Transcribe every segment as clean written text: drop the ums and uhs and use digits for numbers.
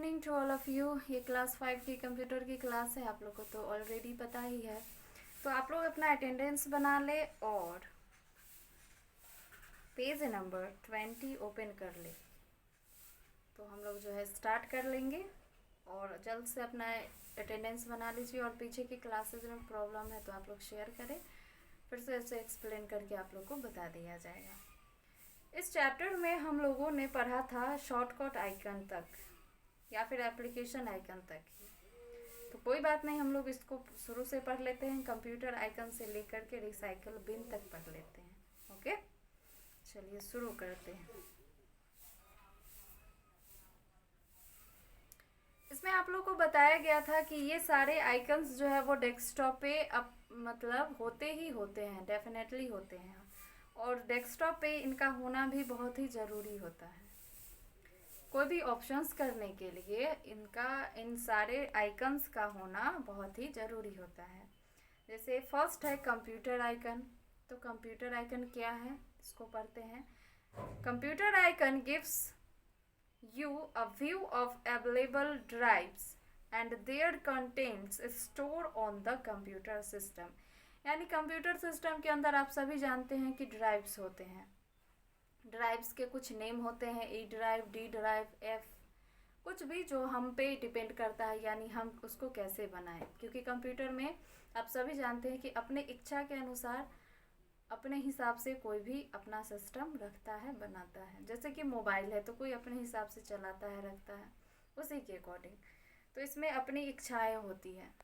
Evening to all of you. ये class 5 की computer की क्लास है, आप लोग को तो ऑलरेडी पता ही है। तो आप लोग अपना अटेंडेंस बना ले और पेज नंबर 20 ओपन कर ले। तो हम लोग जो है स्टार्ट कर लेंगे और जल्द से अपना अटेंडेंस बना लीजिए। और पीछे की क्लासेज में प्रॉब्लम है तो आप लोग शेयर करें, फिर से ऐसे एक्सप्लेन करके आप लोग को बता दिया जाएगा। इस चैप्टर में हम लोगों ने पढ़ा था शॉर्टकट आइकन तक या फिर एप्लीकेशन आइकन तक ही। तो कोई बात नहीं, हम लोग इसको शुरू से पढ़ लेते हैं। कंप्यूटर आइकन से लेकर के रिसाइकल बिन तक पढ़ लेते हैं। ओके, चलिए शुरू करते हैं। इसमें आप लोग को बताया गया था कि ये सारे आइकन्स जो है वो डेस्कटॉप पे अब मतलब होते ही होते हैं, डेफिनेटली होते हैं। और डेस्कटॉप पे इनका होना भी बहुत ही ज़रूरी होता है। कोई भी ऑप्शंस करने के लिए इन सारे आइकन्स का होना बहुत ही ज़रूरी होता है। जैसे फर्स्ट है कंप्यूटर आइकन। तो कंप्यूटर आइकन क्या है, इसको पढ़ते हैं। Computer icon gives you a view of available drives and their contents stored on the computer system। यानी कंप्यूटर सिस्टम के अंदर आप सभी जानते हैं कि ड्राइव्स होते हैं। ड्राइव्स के कुछ नेम होते हैं, E drive, D drive, F, कुछ भी जो हम पे डिपेंड करता है, यानी हम उसको कैसे बनाएं। क्योंकि कंप्यूटर में आप सभी जानते हैं कि अपने इच्छा के अनुसार अपने हिसाब से कोई भी अपना सिस्टम रखता है, बनाता है। जैसे कि मोबाइल है तो कोई अपने हिसाब से चलाता है, रखता है उसी के अकॉर्डिंग। तो इसमें अपनी इच्छाएं होती हैं।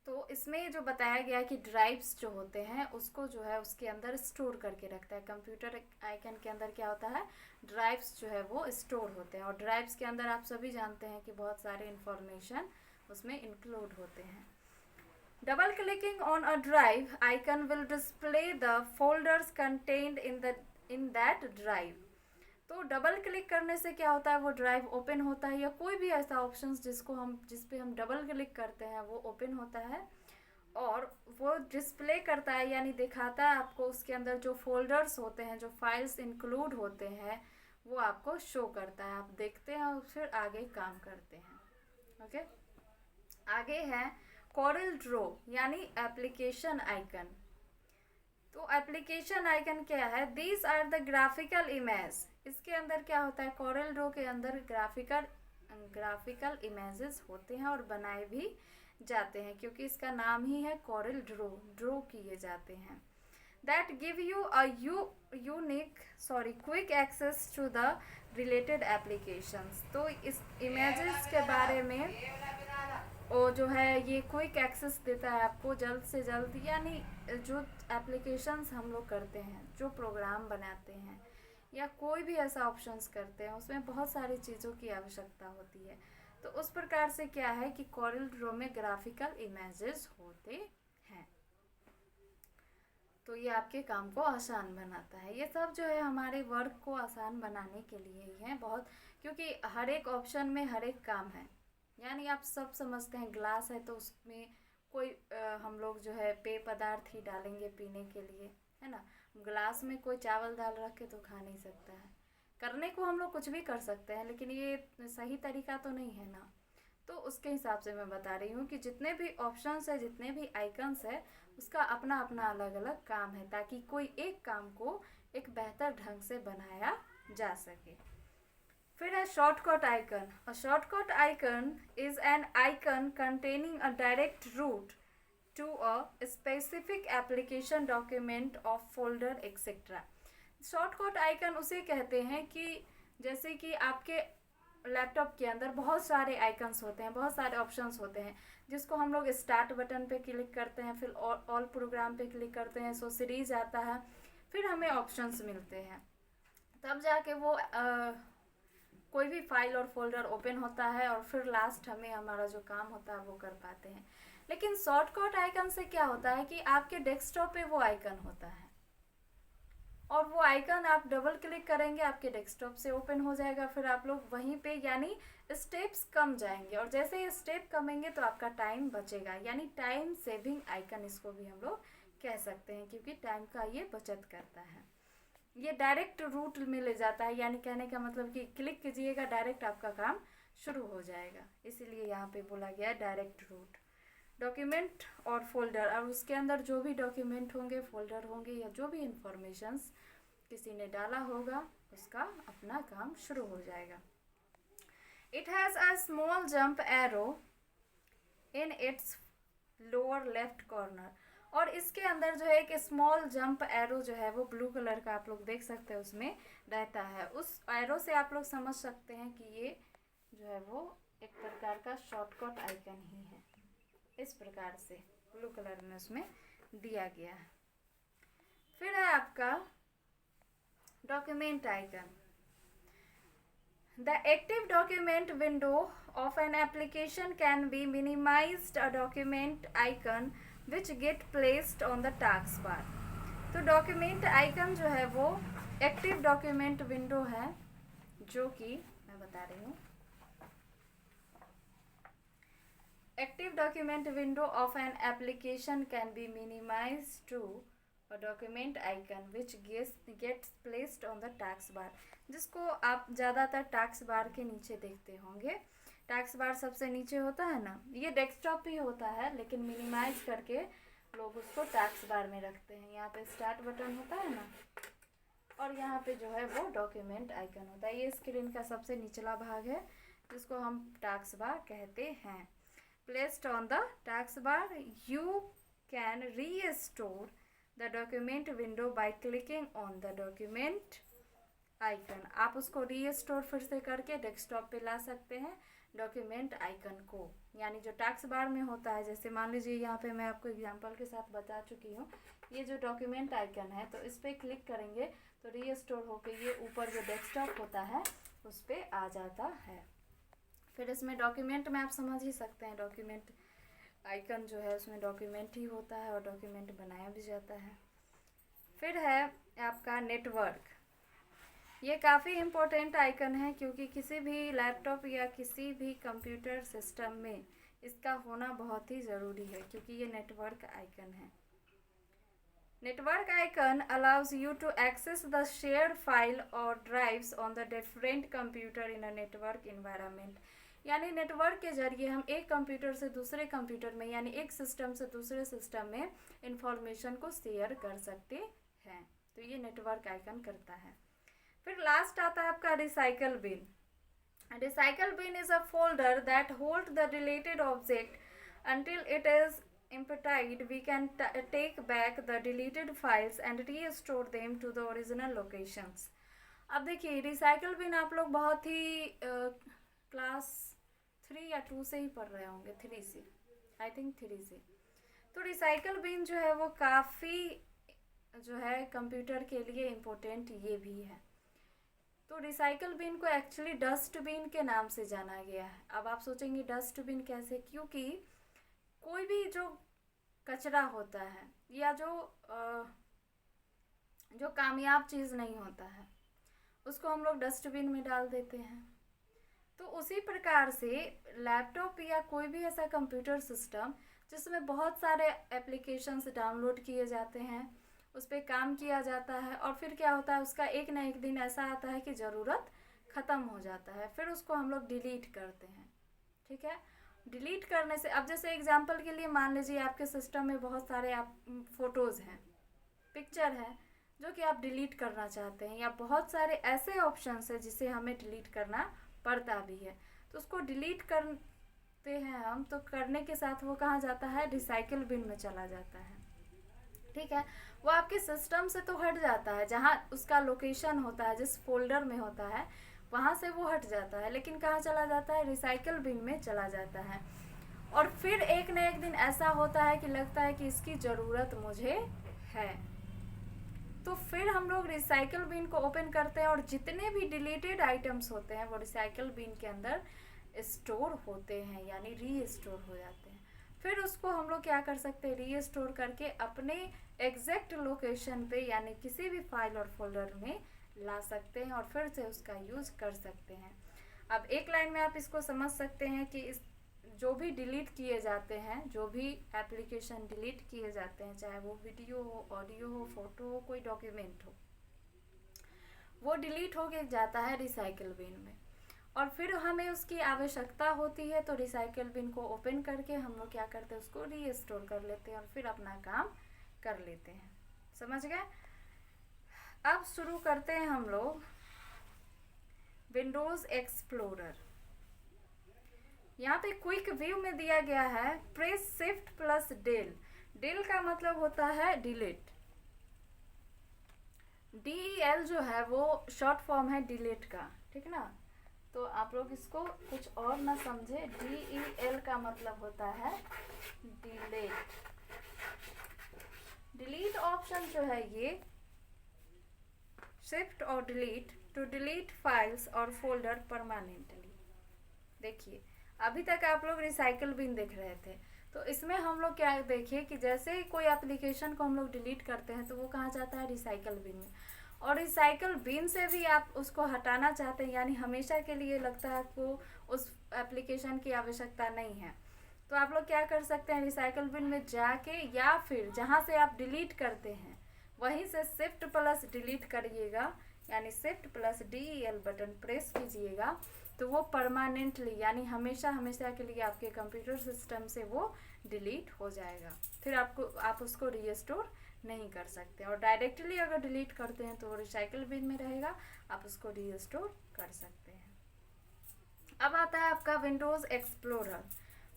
तो इसमें जो बताया गया कि ड्राइव्स जो होते हैं उसको जो है उसके अंदर स्टोर करके रखता है। कंप्यूटर आइकन के अंदर क्या होता है, ड्राइव्स जो है वो स्टोर होते हैं। और ड्राइव्स के अंदर आप सभी जानते हैं कि बहुत सारे इंफॉर्मेशन उसमें इंक्लूड होते हैं। Double clicking on a drive icon will display the folders contained in that drive। तो डबल क्लिक करने से क्या होता है, वो ड्राइव ओपन होता है, या कोई भी ऐसा ऑप्शन जिस पे हम डबल क्लिक करते हैं वो ओपन होता है और वो डिस्प्ले करता है, यानी दिखाता है आपको उसके अंदर जो फोल्डर्स होते हैं, जो फाइल्स इंक्लूड होते हैं वो आपको शो करता है। आप देखते हैं और फिर आगे काम करते हैं। ओके, आगे है कॉरल ड्रॉ यानी एप्लीकेशन आइकन। तो एप्लीकेशन आइकन क्या है, these are the graphical image. इसके अंदर क्या होता है, कॉरल ड्रॉ के अंदर ग्राफिकल इमेजेस होते हैं और बनाए भी जाते हैं, क्योंकि इसका नाम ही है कॉरल ड्रॉ, ड्रॉ किए जाते हैं। That give you a quick access to the related applications. तो इस इमेजेस के बारे में और जो है ये क्विक एक्सेस देता है आपको जल्द से जल्द, यानी जो एप्लीकेशंस हम लोग करते हैं, जो प्रोग्राम बनाते हैं या कोई भी ऐसा ऑप्शंस करते हैं, उसमें बहुत सारी चीज़ों की आवश्यकता होती है। तो उस प्रकार से क्या है कि कॉरल ड्रॉ में ग्राफिकल इमेजेस होते हैं। तो ये आपके काम को आसान बनाता है। ये सब जो है हमारे वर्क को आसान बनाने के लिए ही है बहुत, क्योंकि हर एक ऑप्शन में हर एक काम है। यानी आप सब समझते हैं, ग्लास है तो उसमें कोई हम लोग जो है पेय पदार्थ ही डालेंगे पीने के लिए, है ना। ग्लास में कोई चावल दाल रख के तो खा नहीं सकता है। करने को हम लोग कुछ भी कर सकते हैं, लेकिन ये सही तरीका तो नहीं है ना। तो उसके हिसाब से मैं बता रही हूँ कि जितने भी ऑप्शंस है, जितने भी आइकन्स है, उसका अपना अपना अलग अलग काम है, ताकि कोई एक काम को एक बेहतर ढंग से बनाया जा सके। फिर है shortcut icon. A shortcut icon is an icon containing a direct route to a specific application, document of folder etcetera. Shortcut icon उसे कहते हैं कि जैसे कि आपके लैपटॉप के अंदर बहुत सारे आइकन्स होते हैं, बहुत सारे ऑप्शंस होते हैं, जिसको हम लोग स्टार्ट बटन पे क्लिक करते हैं, फिर ऑल प्रोग्राम पे क्लिक करते हैं, सो सीरीज आता है, फिर हमें ऑप्शंस मिलते हैं, तब जाके वो कोई भी फाइल और फोल्डर ओपन होता है और फिर लास्ट हमें हमारा जो काम होता है वो कर पाते हैं। लेकिन शॉर्टकट आइकन से क्या होता है कि आपके डेस्कटॉप पे वो आइकन होता है और वो आइकन आप डबल क्लिक करेंगे, आपके डेस्कटॉप से ओपन हो जाएगा। फिर आप लोग वहीं पे यानी स्टेप्स कम जाएंगे, और जैसे ये स्टेप कमेंगे तो आपका टाइम बचेगा, यानी टाइम सेविंग आइकन इसको भी हम लोग कह सकते हैं, क्योंकि टाइम का ये बचत करता है। ये डायरेक्ट रूट में ले जाता है, यानी कहने का मतलब कि क्लिक कीजिएगा डायरेक्ट आपका काम शुरू हो जाएगा, इसीलिए यहाँ पे बोला गया डायरेक्ट रूट। डॉक्यूमेंट और फोल्डर, और उसके अंदर जो भी डॉक्यूमेंट होंगे, फोल्डर होंगे, या जो भी इंफॉर्मेशंस किसी ने डाला होगा उसका अपना काम शुरू हो जाएगा। It has a small jump arrow in its lower left corner, और इसके अंदर जो है एक स्मॉल जंप एरो जो है वो ब्लू कलर का आप लोग देख सकते हैं उसमें रहता है। उस एरो से आप लोग समझ सकते हैं कि ये जो है वो एक प्रकार का शॉर्टकट आइकन ही है, इस प्रकार से ब्लू कलर में उसमें दिया गया है। फिर है आपका document icon. The active document window of an application can be minimized a document icon which get placed on the taskbar। तो डॉक्यूमेंट आइकन जो है वो एक्टिव डॉक्यूमेंट विंडो है, जो कि मैं बता रही हूँ, active document window of an application can be minimized to a document icon which gets placed on the task bar, जिसको आप ज़्यादातर टास्क बार के नीचे देखते होंगे। टास्क बार सबसे नीचे होता है ना, ये डेस्कटॉप ही होता है, लेकिन मिनिमाइज करके लोग उसको टास्क बार में रखते हैं। यहाँ पे स्टार्ट बटन होता है ना, और यहाँ पे जो है वो डॉक्यूमेंट आइकन होता है। ये स्क्रीन का सबसे निचला भाग है, जिसको हम टास्क बार कहते हैं। Placed on the task bar, you can restore the document window by clicking on the document icon. आप उसको रीस्टोर फिर से करके डेस्कटॉप पे ला सकते हैं डॉक्यूमेंट आइकन को, यानी जो टास्क बार में होता है। जैसे मान लीजिए यहाँ पे मैं आपको एग्जांपल के साथ बता चुकी हूँ, ये जो डॉक्यूमेंट आइकन है, तो इस पर क्लिक करेंगे तो रीस्टोर होके ये ऊपर जो डेस्कटॉप होता है उस पर आ जाता है। फिर इसमें डॉक्यूमेंट में आप समझ ही सकते हैं, डॉक्यूमेंट आइकन जो है उसमें डॉक्यूमेंट ही होता है और डॉक्यूमेंट बनाया भी जाता है। फिर है आपका नेटवर्क। ये काफ़ी इम्पोर्टेंट आइकन है, क्योंकि किसी भी लैपटॉप या किसी भी कंप्यूटर सिस्टम में इसका होना बहुत ही ज़रूरी है, क्योंकि ये नेटवर्क आइकन है। Network icon allows you to access the shared file और drives on the different computer in a network environment, यानी नेटवर्क के जरिए हम एक कंप्यूटर से दूसरे कंप्यूटर में, यानी एक सिस्टम से दूसरे सिस्टम में इंफॉर्मेशन को शेयर कर सकते हैं। तो ये नेटवर्क आइकन करता है। फिर लास्ट आता है आपका recycle bin. Recycle bin is a folder that hold the deleted object until it is emptied. We can take back the deleted files and restore them to the original locations। अब देखिए recycle bin आप लोग बहुत ही class 3 या 2 से ही पढ़ रहे होंगे, 3 से, आई थिंक 3 से। तो रिसाइकल बिन जो है वो काफ़ी जो है कंप्यूटर के लिए इम्पोर्टेंट ये भी है। तो रिसाइकल बिन को एक्चुअली डस्टबिन के नाम से जाना गया है। अब आप सोचेंगे डस्टबिन कैसे, क्योंकि कोई भी जो कचरा होता है या जो कामयाब चीज़ नहीं होता है उसको हम लोग डस्टबिन में डाल देते हैं। तो उसी प्रकार से लैपटॉप या कोई भी ऐसा कंप्यूटर सिस्टम जिसमें बहुत सारे एप्लीकेशंस डाउनलोड किए जाते हैं, उस पर काम किया जाता है, और फिर क्या होता है उसका एक ना एक दिन ऐसा आता है कि ज़रूरत ख़त्म हो जाता है, फिर उसको हम लोग डिलीट करते हैं। ठीक है, डिलीट करने से, अब जैसे एग्जांपल के लिए मान लीजिए आपके सिस्टम में बहुत सारे आप फ़ोटोज़ हैं, पिक्चर है, जो कि आप डिलीट करना चाहते हैं, या बहुत सारे ऐसे ऑप्शंस हैं जिसे हमें डिलीट करना पड़ता भी है, तो उसको डिलीट करते हैं हम, तो करने के साथ वो कहाँ जाता है, रिसाइकिल बिन में चला जाता है। ठीक है, वो आपके सिस्टम से तो हट जाता है, जहाँ उसका लोकेशन होता है, जिस फोल्डर में होता है वहाँ से वो हट जाता है, लेकिन कहाँ चला जाता है, रिसाइकिल बिन में चला जाता है। और फिर एक न एक दिन ऐसा होता है कि लगता है कि इसकी ज़रूरत मुझे है, तो फिर हम लोग रिसाइकिल बिन को ओपन करते हैं, और जितने भी डिलीटेड आइटम्स होते हैं वो रिसाइकिल बिन के अंदर स्टोर होते हैं, यानी रीस्टोर हो जाते हैं। फिर उसको हम लोग क्या कर सकते हैं, रीस्टोर करके अपने एग्जैक्ट लोकेशन पे, यानी किसी भी फाइल और फोल्डर में ला सकते हैं और फिर से उसका यूज़ कर सकते हैं। अब एक लाइन में आप इसको समझ सकते हैं कि इस जो भी डिलीट किए जाते हैं, जो भी एप्लीकेशन डिलीट किए जाते हैं, चाहे वो वीडियो हो, ऑडियो हो, फोटो हो, कोई डॉक्यूमेंट हो, वो डिलीट होके जाता है रिसाइकिल बिन में। और फिर हमें उसकी आवश्यकता होती है तो रिसाइकिल बिन को ओपन करके हम लोग क्या करते हैं, उसको रीस्टोर कर लेते हैं और फिर अपना काम कर लेते हैं। समझ गए? अब शुरू करते हैं हम लोग विंडोज़ एक्सप्लोरर। यहाँ पे क्विक व्यू में दिया गया है press shift plus del. Del का मतलब होता है डिलीट। DEL जो है वो शॉर्ट फॉर्म है डिलीट का, ठीक ना। तो आप लोग इसको कुछ और ना समझे, DEL का मतलब होता है डिलीट। डिलीट ऑप्शन जो है ये शिफ्ट और डिलीट टू डिलीट फाइल्स और फोल्डर परमानेंटली। देखिए अभी तक आप लोग रिसाइकिल बिन देख रहे थे, तो इसमें हम लोग क्या देखिए कि जैसे ही कोई एप्लीकेशन को हम लोग डिलीट करते हैं तो वो कहाँ जाता है, रिसाइकिल बिन में। और रिसाइकिल बिन से भी आप उसको हटाना चाहते हैं, यानी हमेशा के लिए लगता है आपको उस एप्लीकेशन की आवश्यकता नहीं है, तो आप लोग क्या कर सकते हैं, रिसाइकिल बिन में जाके या फिर जहाँ से आप डिलीट करते हैं वहीं से शिफ्ट प्लस डिलीट करिएगा, यानी shift plus DEL button press कीजिएगा तो वो परमानेंटली यानी हमेशा हमेशा के लिए आपके कंप्यूटर सिस्टम से वो डिलीट हो जाएगा। फिर आप उसको रीस्टोर नहीं कर सकते। और डायरेक्टली अगर डिलीट करते हैं तो वो रिसाइकिल बिन में रहेगा, आप उसको रीस्टोर कर सकते हैं। अब आता है आपका Windows explorer.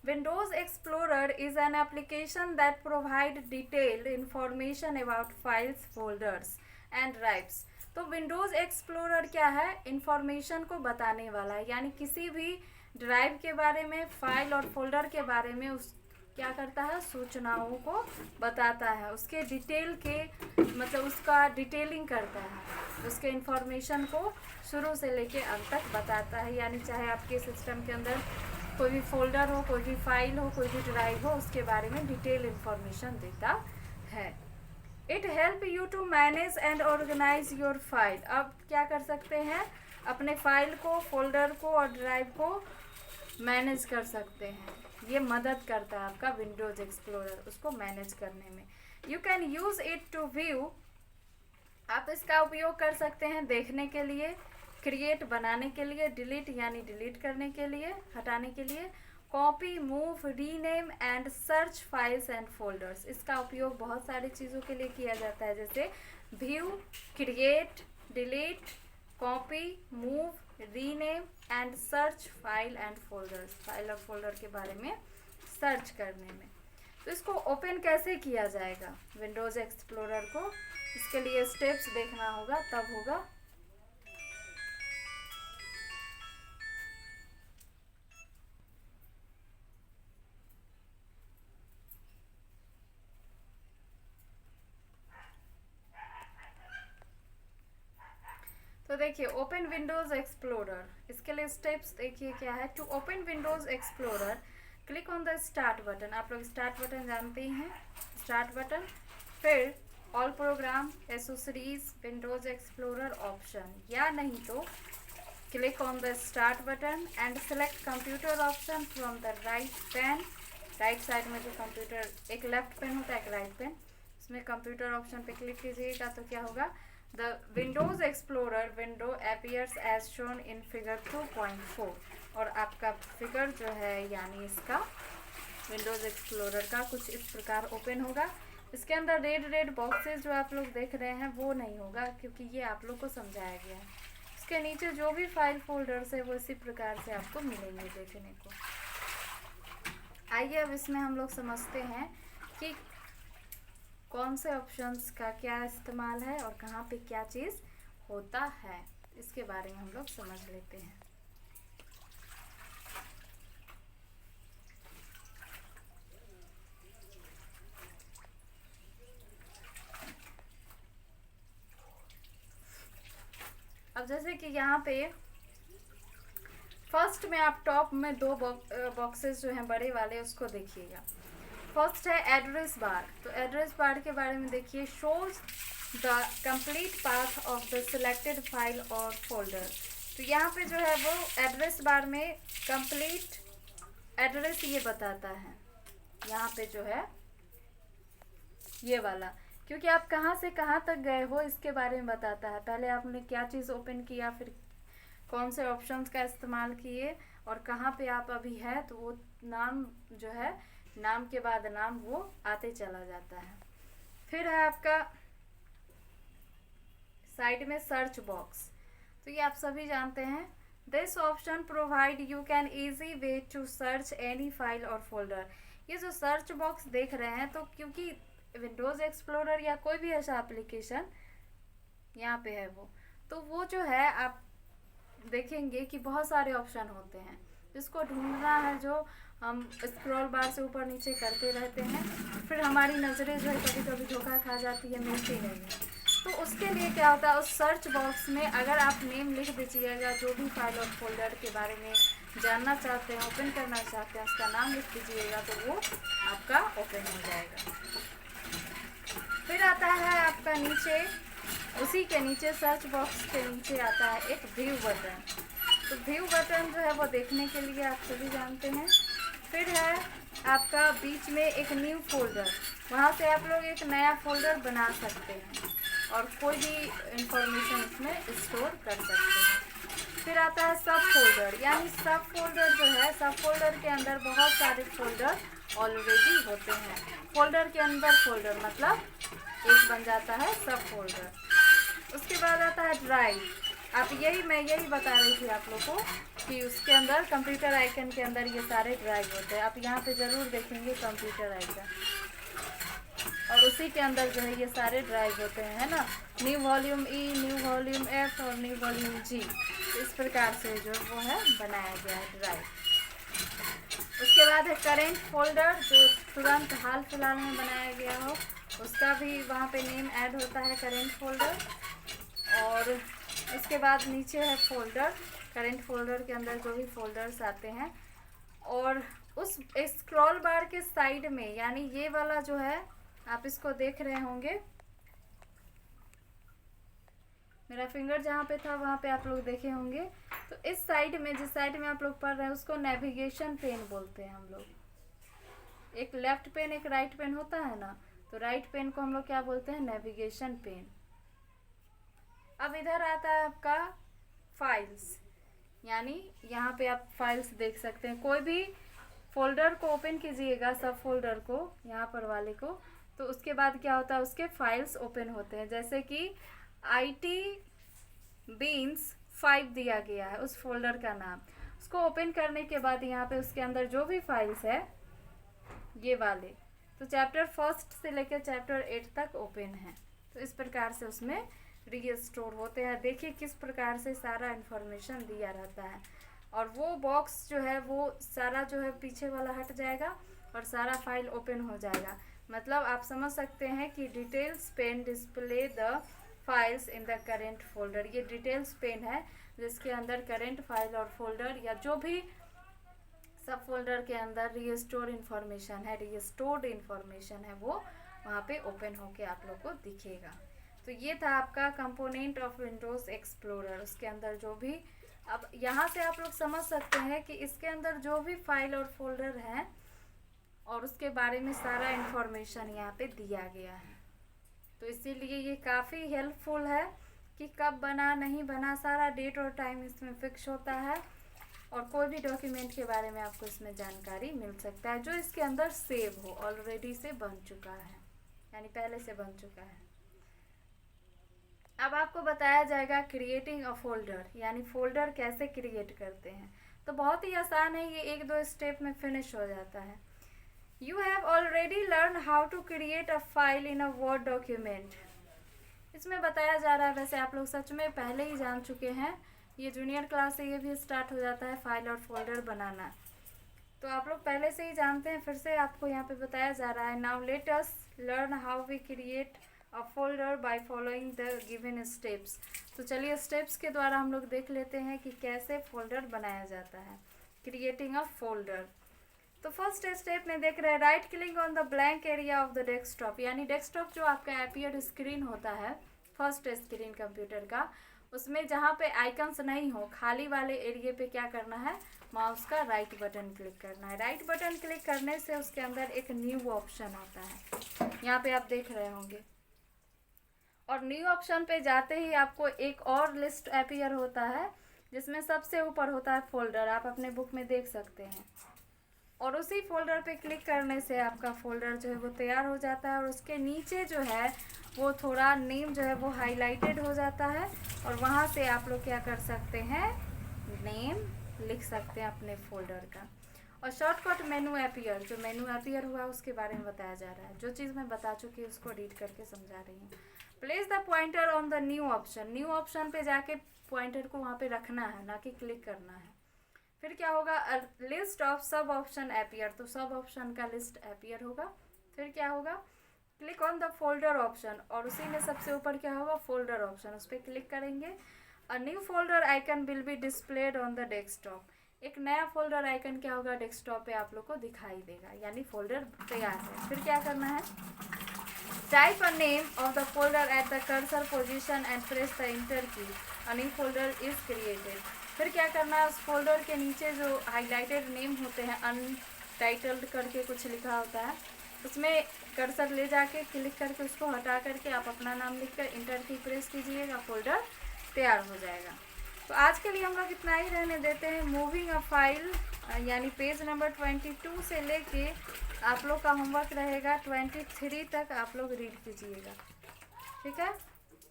Windows Explorer is an application that provide detailed information about files, folders and drives। तो Windows Explorer क्या है, इंफॉर्मेशन को बताने वाला है, यानी किसी भी ड्राइव के बारे में, फाइल और फोल्डर के बारे में उस क्या करता है, सूचनाओं को बताता है, उसके डिटेल के मतलब उसका डिटेलिंग करता है, उसके इंफॉर्मेशन को शुरू से लेके अंत तक बताता है। यानी चाहे आपके सिस्टम के अंदर कोई भी फोल्डर हो, कोई भी फाइल हो, कोई भी ड्राइव हो, उसके बारे में डिटेल इंफॉर्मेशन देता है। It help you to manage and organize your file. अब क्या कर सकते हैं, अपने फाइल को, फोल्डर को और ड्राइव को मैनेज कर सकते हैं। ये मदद करता है आपका विंडोज एक्सप्लोरर उसको मैनेज करने में। You can use it to view. आप इसका उपयोग कर सकते हैं देखने के लिए, क्रिएट बनाने के लिए, डिलीट यानी डिलीट करने के लिए, हटाने के लिए, copy, move, rename and search files and folders. इसका उपयोग बहुत सारी चीज़ों के लिए किया जाता है, जैसे view, create, delete, copy, move, rename and search file and folders. File और फोल्डर के बारे में सर्च करने में। तो इसको ओपन कैसे किया जाएगा विंडोज़ एक्सप्लोरर को, इसके लिए स्टेप्स देखना होगा, तब होगा। तो देखिए ओपन विंडोज़ एक्सप्लोरर, इसके लिए स्टेप्स देखिए क्या है। To open Windows Explorer click on the start button. आप लोग स्टार्ट बटन जानते ही हैं, स्टार्ट बटन, फिर all program, accessories, Windows Explorer option, या नहीं तो click on the start button and select computer option from the right pane. Right side में जो कंप्यूटर, एक लेफ्ट पेन होता है, एक राइट पेन, उसमें कंप्यूटर ऑप्शन पे क्लिक कीजिएगा तो क्या होगा, The Windows Explorer window appears as shown in figure 2.4। और आपका फिगर जो है यानी इसका Windows Explorer का कुछ इस प्रकार ओपन होगा। इसके अंदर रेड बॉक्सेस जो आप लोग देख रहे हैं वो नहीं होगा, क्योंकि ये आप लोग को समझाया गया है। इसके नीचे जो भी फाइल फोल्डर्स है वो इसी प्रकार से आपको मिलेंगे देखने को। आइए अब इसमें हम लोग समझते हैं कि कौन से ऑप्शंस का क्या इस्तेमाल है और कहाँ पे क्या चीज़ होता है, इसके बारे में हम लोग समझ लेते हैं। अब जैसे कि यहाँ पे फर्स्ट में आप टॉप में दो बॉक्सेस जो हैं बड़े वाले उसको देखिएगा। फर्स्ट है एड्रेस बार। तो एड्रेस बार के बारे में देखिए, shows the complete path of the selected file और फोल्डर। तो यहाँ पे जो है वो एड्रेस बार में कंप्लीट एड्रेस ये बताता है। यहाँ पे जो है ये वाला क्योंकि आप कहाँ से कहाँ तक गए हो इसके बारे में बताता है। पहले आपने क्या चीज़ ओपन किया, फिर कौन से ऑप्शंस का इस्तेमाल किए और कहाँ पे आप अभी है, तो वो नाम जो है, नाम के बाद नाम वो आते चला जाता है। फिर है आपका साइड में सर्च बॉक्स। तो ये आप सभी जानते हैं। This option provide you can easy way to search any file और फोल्डर। ये जो सर्च बॉक्स देख रहे हैं, तो क्योंकि विंडोज़ एक्सप्लोरर या कोई भी ऐसा एप्लीकेशन यहाँ पे है तो वो जो है आप देखेंगे कि बहुत सारे ऑप्शन होते हैं जिसको ढूंढना है, जो हम स्क्रॉल बार से ऊपर नीचे करते रहते हैं, फिर हमारी नज़रें जो है कभी कभी धोखा खा जाती है, मिलती नहीं है। तो उसके लिए क्या होता है, उस सर्च बॉक्स में अगर आप नेम लिख दीजिएगा, जो भी फाइल और फोल्डर के बारे में जानना चाहते हैं, ओपन करना चाहते हैं, उसका नाम लिख दीजिएगा, तो वो आपका ओपन हो जाएगा। फिर आता है आपका नीचे, उसी के नीचे सर्च बॉक्स के नीचे आता है एक व्यू बटन। तो व्यू बटन जो है वो देखने के लिए आप सभी जानते हैं। फिर है आपका बीच में एक न्यू फोल्डर, वहाँ से आप लोग एक नया फोल्डर बना सकते हैं और कोई भी इंफॉर्मेशन इसमें स्टोर कर सकते हैं। फिर आता है सब फोल्डर, यानी सब फोल्डर जो है, सब फोल्डर के अंदर बहुत सारे फोल्डर ऑलरेडी होते हैं। फोल्डर के अंदर फोल्डर मतलब एक बन जाता है सब फोल्डर। उसके बाद आता है ड्राइव। मैं यही बता रही थी आप लोग को कि उसके अंदर कंप्यूटर आइकन के अंदर ये सारे ड्राइव होते हैं। आप यहाँ पे ज़रूर देखेंगे कंप्यूटर आइकन, और उसी के अंदर जो है ये सारे ड्राइव होते हैं, है ना। न्यू वॉल्यूम ई, न्यू वॉल्यूम एफ और न्यू वॉल्यूम जी, इस प्रकार से जो वो है बनाया गया है ड्राइव। उसके बाद है करेंट फोल्डर, जो तुरंत हाल फिलहाल में बनाया गया हो, उसका भी वहाँ पे नेम ऐड होता है, करेंट फोल्डर। और उसके बाद नीचे है फोल्डर, करेंट फोल्डर के अंदर जो भी फोल्डर्स आते हैं। और उस स्क्रॉल बार के साइड में, यानी ये वाला जो है, आप इसको देख रहे होंगे, मेरा फिंगर जहाँ पे था वहाँ पे आप लोग देखे होंगे। तो इस साइड में, जिस साइड में आप लोग पढ़ रहे हैं, उसको नेविगेशन पेन बोलते हैं हम लोग। एक लेफ्ट पेन एक राइट पेन होता है ना, तो राइट पेन को हम लोग क्या बोलते हैं, नेविगेशन पेन। अब इधर आता है आपका फाइल्स, यानी यहाँ पे आप फाइल्स देख सकते हैं। कोई भी फोल्डर को ओपन कीजिएगा, सब फोल्डर को, यहाँ पर वाले को, तो उसके बाद क्या होता है, उसके फाइल्स ओपन होते हैं। जैसे कि IT बीन्स 5 दिया गया है उस फोल्डर का नाम। उसको ओपन करने के बाद यहाँ पे उसके अंदर जो भी फाइल्स है, ये वाले, तो चैप्टर 1 से लेकर चैप्टर 8 तक ओपन है। तो इस प्रकार से उसमें रीस्टोर होते हैं। देखिए किस प्रकार से सारा इन्फॉर्मेशन दिया रहता है। और वो बॉक्स जो है वो सारा जो है पीछे वाला हट जाएगा और सारा फाइल ओपन हो जाएगा। मतलब आप समझ सकते हैं कि details pane display the files in the current folder. ये डिटेल्स पेन है जिसके अंदर करेंट फाइल और फोल्डर या जो भी सब फोल्डर के अंदर रीस्टोर्ड इन्फॉर्मेशन है वो वहाँ पे ओपन होके आप लोग को दिखेगा। तो ये था आपका कंपोनेंट ऑफ विंडोज़ एक्सप्लोरर। उसके अंदर जो भी, अब यहाँ से आप लोग समझ सकते हैं कि इसके अंदर जो भी फाइल और फोल्डर हैं और उसके बारे में सारा इन्फॉर्मेशन यहाँ पे दिया गया है। तो इसीलिए ये काफ़ी हेल्पफुल है कि कब बना नहीं बना, सारा डेट और टाइम इसमें फिक्स होता है और कोई भी डॉक्यूमेंट के बारे में आपको इसमें जानकारी मिल सकता है जो इसके अंदर सेव हो, ऑलरेडी से बन चुका है, यानी पहले से बन चुका है। अब आपको बताया जाएगा क्रिएटिंग अ फोल्डर, यानी फोल्डर कैसे क्रिएट करते हैं। तो बहुत ही आसान है, ये 1-2 स्टेप में फिनिश हो जाता है। You have already learned how to create a file in a Word document. इसमें बताया जा रहा है, वैसे आप लोग सच में पहले ही जान चुके हैं, ये जूनियर क्लास से ये भी स्टार्ट हो जाता है फाइल और फोल्डर बनाना, तो आप लोग पहले से ही जानते हैं। फिर से आपको यहाँ पे बताया जा रहा है। Now let us learn how we create a folder by following the given steps. तो चलिए स्टेप्स के द्वारा हम लोग देख लेते हैं कि कैसे फोल्डर बनाया जाता है, क्रिएटिंग अ फोल्डर। तो फर्स्ट स्टेप में देख रहे हैं, right click on the blank area of the desktop, यानी डेस्कटॉप जो आपका अपीयर स्क्रीन होता है, फर्स्ट स्क्रीन कंप्यूटर का, उसमें जहाँ पे आइकन्स नहीं हो, खाली वाले एरिया पे क्या करना है, माउस का राइट बटन क्लिक करना है। राइट बटन क्लिक करने से उसके अंदर एक न्यू ऑप्शन आता है, यहाँ पे आप देख रहे होंगे और न्यू ऑप्शन पे जाते ही आपको एक और लिस्ट अपीयर होता है जिसमें सबसे ऊपर होता है फोल्डर, आप अपने बुक में देख सकते हैं। और उसी फोल्डर पे क्लिक करने से आपका फोल्डर जो है वो तैयार हो जाता है और उसके नीचे जो है वो थोड़ा नेम जो है वो हाईलाइटेड हो जाता है और वहाँ से आप लोग क्या कर सकते हैं, नेम लिख सकते हैं अपने फोल्डर का। और शॉर्टकट मेनू अपीयर, जो मेनू अपीयर हुआ उसके बारे में बताया जा रहा है। जो चीज़ मैं बता चुकी हूँ उसको रीड करके समझा रही हूँ। Place the pointer on the new option, new option पे जाके पॉइंटर को वहाँ पे रखना है, ना कि क्लिक करना है। फिर क्या होगा, लिस्ट ऑफ सब ऑप्शन अपीयर, तो सब ऑप्शन का लिस्ट अपीयर होगा। फिर क्या होगा, click on the folder option, और उसी में सबसे ऊपर क्या होगा, फोल्डर ऑप्शन, उस पर क्लिक करेंगे। अ new folder icon will be displayed on the desktop, एक नया फोल्डर आइकन क्या होगा, डेस्कटॉप पे आप लोग को दिखाई देगा, यानी फोल्डर तैयार है। फिर क्या करना है, type a name of the folder at the cursor position and press the enter key, a new folder is created. फिर क्या करना है, उस फोल्डर के नीचे जो हाईलाइटेड नेम होते हैं, अनटाइटल्ड करके कुछ लिखा होता है, उसमें कर्सर ले जाके क्लिक करके उसको हटा करके आप अपना नाम लिखकर इंटर की प्रेस कीजिएगा, फोल्डर तैयार हो जाएगा। तो आज के लिए हम लोग इतना ही रहने देते हैं। मूविंग अ फाइल यानी पेज नंबर 22 से लेके आप लोग का होमवर्क रहेगा 23 तक, आप लोग रीड कीजिएगा, ठीक है।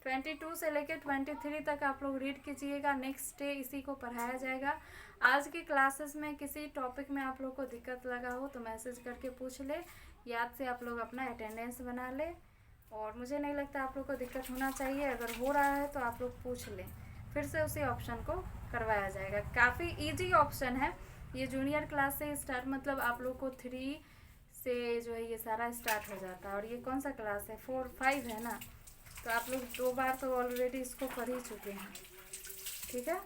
22 से लेके 23 तक आप लोग रीड कीजिएगा। नेक्स्ट डे इसी को पढ़ाया जाएगा। आज की क्लासेस में किसी टॉपिक में आप लोग को दिक्कत लगा हो तो मैसेज करके पूछ ले, याद से आप लोग अपना अटेंडेंस बना ले। और मुझे नहीं लगता आप लोग को दिक्कत होना चाहिए, अगर हो रहा है तो आप लोग पूछ लें, फिर से उसी ऑप्शन को करवाया जाएगा। काफ़ी ईजी ऑप्शन है ये, जूनियर क्लास से स्टार्ट, मतलब आप लोग को 3 से जो है ये सारा स्टार्ट हो जाता है। और ये कौन सा क्लास है, 4 5 है ना, तो आप लोग 2 बार तो ऑलरेडी इसको पढ़ ही चुके हैं, ठीक है।